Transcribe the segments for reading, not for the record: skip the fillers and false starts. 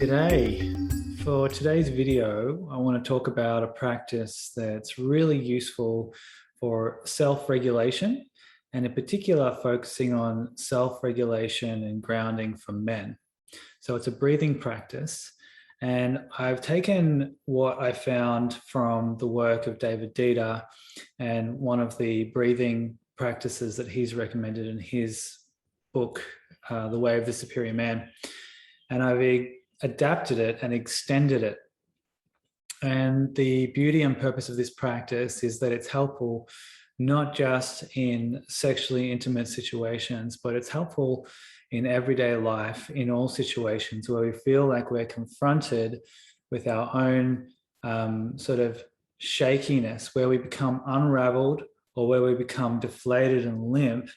G'day. For today's video, I want to talk about a practice that's really useful for self-regulation, and in particular focusing on self-regulation and grounding for men. So it's a breathing practice, and I've taken what I found from the work of David Dieter and one of the breathing practices that he's recommended in his book, The Way of the Superior Man, and I've adapted it and extended it. And the beauty and purpose of this practice is that it's helpful not just in sexually intimate situations, but it's helpful in everyday life, in all situations where we feel like we're confronted with our own sort of shakiness, where we become unraveled or where we become deflated and limp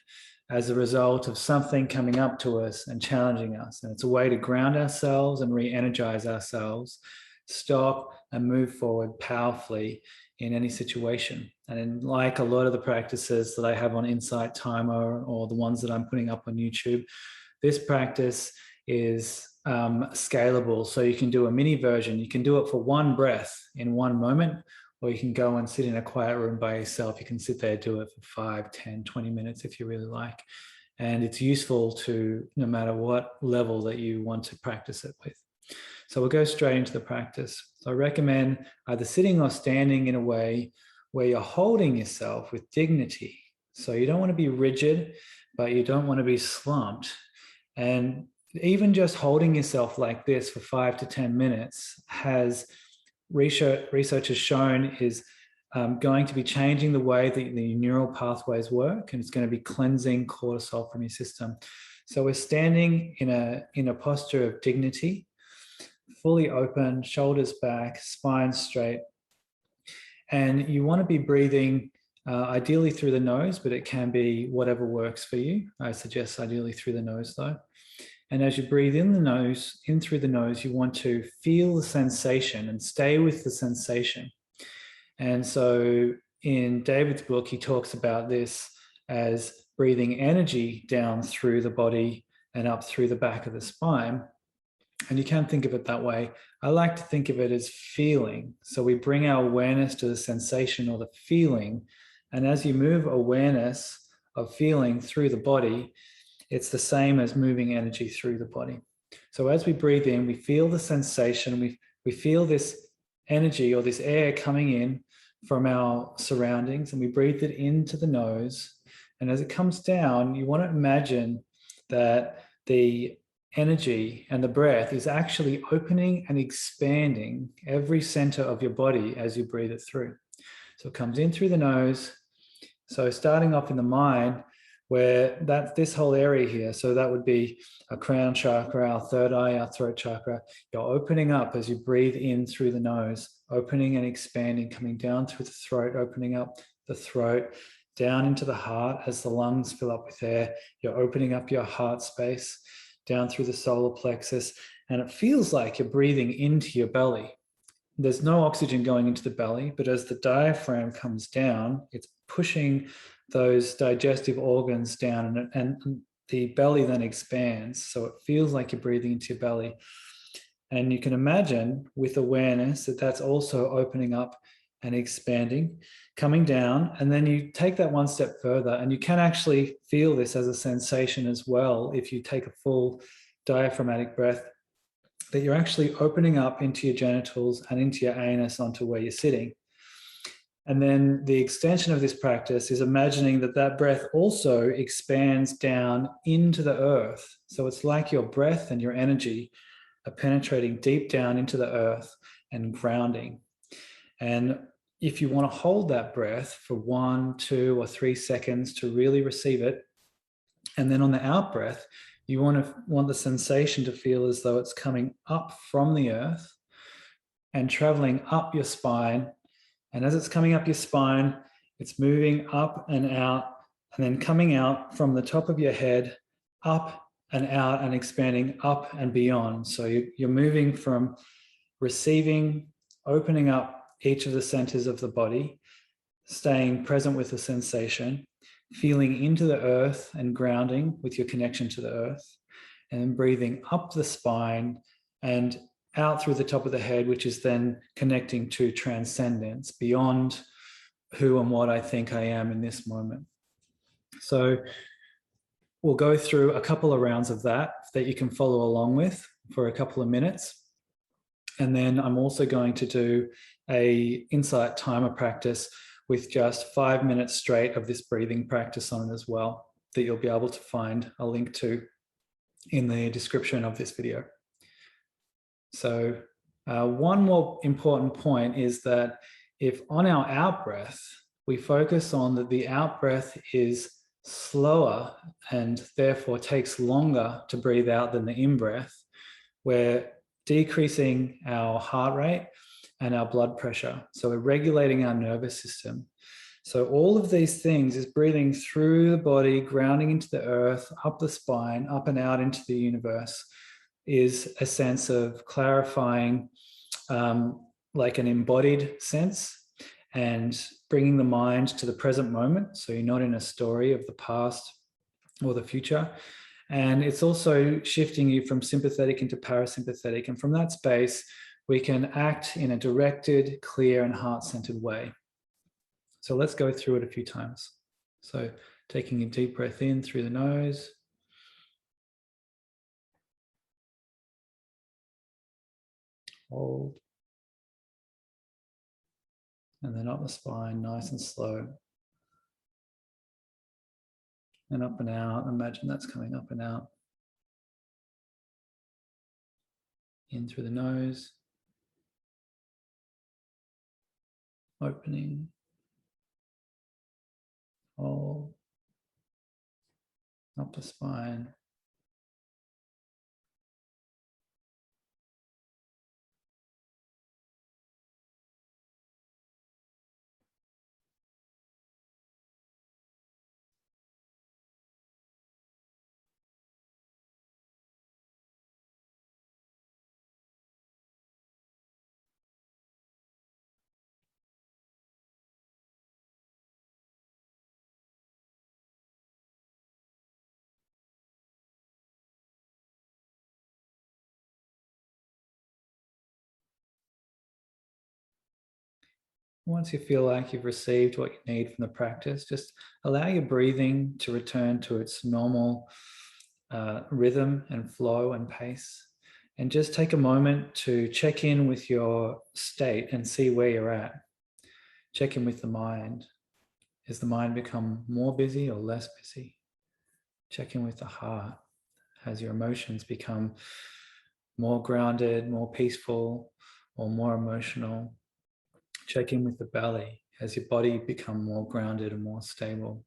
as a result of something coming up to us and challenging us. And it's a way to ground ourselves and re-energize ourselves, stop and move forward powerfully in any situation. And like a lot of the practices that I have on Insight Timer or the ones that I'm putting up on YouTube, this practice is scalable. So you can do a mini version. You can do it for one breath in one moment, or you can go and sit in a quiet room by yourself. You can sit there, do it for 5, 10, 20 minutes if you really like. And it's useful to no matter what level that you want to practice it with. So we'll go straight into the practice. So I recommend either sitting or standing in a way where you're holding yourself with dignity. So you don't want to be rigid, but you don't want to be slumped. And even just holding yourself like this for 5 to 10 minutes has research has shown is going to be changing the way that the neural pathways work, and it's going to be cleansing cortisol from your system. So we're standing in a posture of dignity, fully open, shoulders back, spine straight. And you want to be breathing ideally through the nose, but it can be whatever works for you. I suggest ideally through the nose though. And as you breathe in through the nose, you want to feel the sensation and stay with the sensation. And so in David's book, he talks about this as breathing energy down through the body and up through the back of the spine. And you can think of it that way. I like to think of it as feeling. So we bring our awareness to the sensation or the feeling. And as you move awareness of feeling through the body, it's the same as moving energy through the body. So as we breathe in, we feel the sensation, we feel this energy or this air coming in from our surroundings, and we breathe it into the nose. And as it comes down, you want to imagine that the energy and the breath is actually opening and expanding every center of your body as you breathe it through. So it comes in through the nose. So starting off in the mind, where this whole area here, so that would be our crown chakra, our third eye, our throat chakra. You're opening up as you breathe in through the nose, opening and expanding, coming down through the throat, opening up the throat, down into the heart as the lungs fill up with air. You're opening up your heart space, down through the solar plexus, and it feels like you're breathing into your belly. There's no oxygen going into the belly, but as the diaphragm comes down, it's pushing those digestive organs down, and the belly then expands. So it feels like you're breathing into your belly. And you can imagine with awareness that that's also opening up and expanding, coming down. And then you take that one step further, and you can actually feel this as a sensation as well if you take a full diaphragmatic breath, that you're actually opening up into your genitals and into your anus onto where you're sitting. And then the extension of this practice is imagining that that breath also expands down into the earth. So it's like your breath and your energy are penetrating deep down into the earth and grounding. And if you want to hold that breath for 1, 2, or 3 seconds to really receive it, and then on the out breath, you want the sensation to feel as though it's coming up from the earth and traveling up your spine. And as it's coming up your spine, it's moving up and out, and then coming out from the top of your head, up and out, and expanding up and beyond. So you're moving from receiving, opening up each of the centers of the body, staying present with the sensation, feeling into the earth and grounding with your connection to the earth, and then breathing up the spine and out through the top of the head, which is then connecting to transcendence, beyond who and what I think I am in this moment. So we'll go through a couple of rounds of that you can follow along with for a couple of minutes. And then I'm also going to do a insight timer practice with just 5 minutes straight of this breathing practice on it as well, that you'll be able to find a link to in the description of this video. So one more important point is that if on our out breath, we focus on that the out breath is slower and therefore takes longer to breathe out than the in breath, we're decreasing our heart rate and our blood pressure. So we're regulating our nervous system. So all of these things is breathing through the body, grounding into the earth, up the spine, up and out into the universe, is a sense of clarifying, like an embodied sense, and bringing the mind to the present moment. So you're not in a story of the past or the future. And it's also shifting you from sympathetic into parasympathetic. And from that space, we can act in a directed, clear, and heart-centered way. So let's go through it a few times. So taking a deep breath in through the nose. Hold. And then up the spine, nice and slow. And up and out. Imagine that's coming up and out. In through the nose. Opening. Hold. Up the spine. Once you feel like you've received what you need from the practice, just allow your breathing to return to its normal rhythm and flow and pace. And just take a moment to check in with your state and see where you're at. Check in with the mind. Has the mind become more busy or less busy? Check in with the heart. Has your emotions become more grounded, more peaceful, or more emotional? Check in with the belly. Has your body become more grounded and more stable?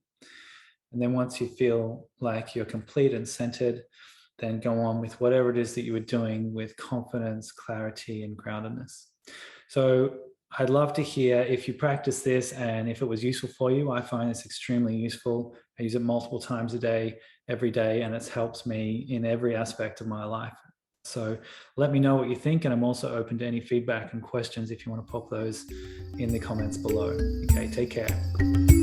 And then once you feel like you're complete and centered, then go on with whatever it is that you were doing with confidence, clarity, and groundedness. So I'd love to hear if you practice this and if it was useful for you. I find this extremely useful. I use it multiple times a day, every day, and it's helped me in every aspect of my life. So let me know what you think, and I'm also open to any feedback and questions if you want to pop those in the comments below. Okay, take care.